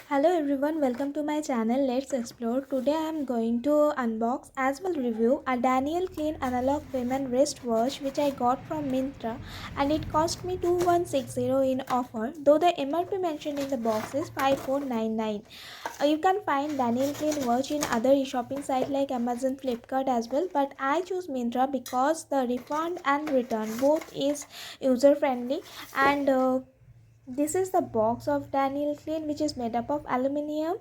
Hello everyone, welcome to my channel. Let's explore. Today I am going to unbox as well review a Daniel Klein analog women wristwatch which I got from Myntra, and it cost me 2160 in offer, though the MRP mentioned in the box is 5499. You can find Daniel Klein watch in other e-shopping sites like Amazon, Flipkart as well, but I choose Myntra because the refund and return both is user friendly. And this is the box of Daniel Klein, which is made up of aluminium.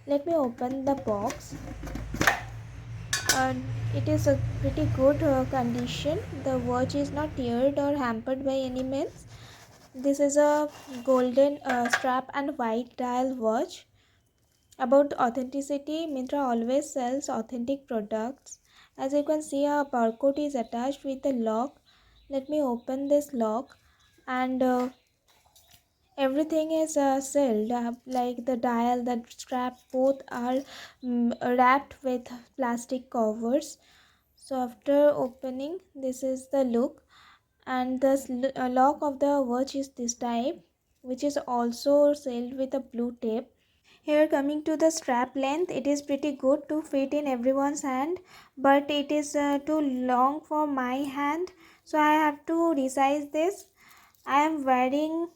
Let me open the box. It is a pretty good condition. The watch is not teared or hampered by any means. This is a golden strap and white dial watch. About authenticity, Myntra always sells authentic products. As you can see, a barcode is attached with a lock. Let me open this lock, and everything is sealed, like the dial, the strap, both are wrapped with plastic covers. So after opening, this is the look, and the lock of the watch is this type, which is also sealed with a blue tape. Here, coming to the strap length, it is pretty good to fit in everyone's hand, but it is too long for my hand, so I have to resize this. I am wearing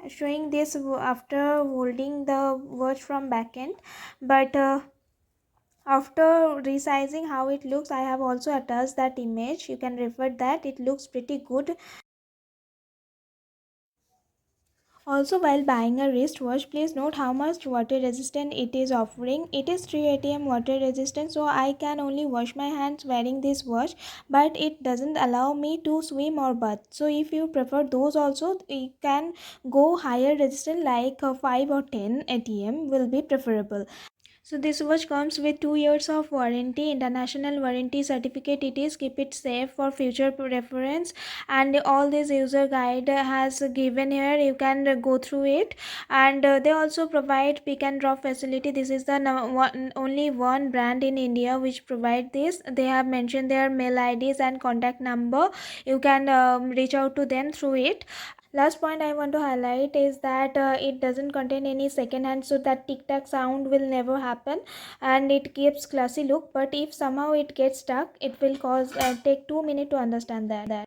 showing this after holding the watch from back end, but after resizing how it looks, I have also attached that image. You can refer that, it looks pretty good. Also, while buying a wristwatch, please note how much water resistant it is offering. It is 380 water resistant, so I can only wash my hands wearing this watch, but it doesn't allow me to swim or bath. So if you prefer those also, you can go higher resistant like 5 or 10 ATM will be preferable. So this watch comes with 2 years of warranty, international warranty certificate. It is, keep it safe for future reference, and all this user guide has given here. You can go through it, and they also provide pick and drop facility. This is the only one brand in India which provide this. They have mentioned their mail IDs and contact number. You can reach out to them through it. Last point I want to highlight is that it doesn't contain any second hand, so that tic tac sound will never happen, and it gives classy look, but if somehow it gets stuck, it will cause take 2 minutes to understand that.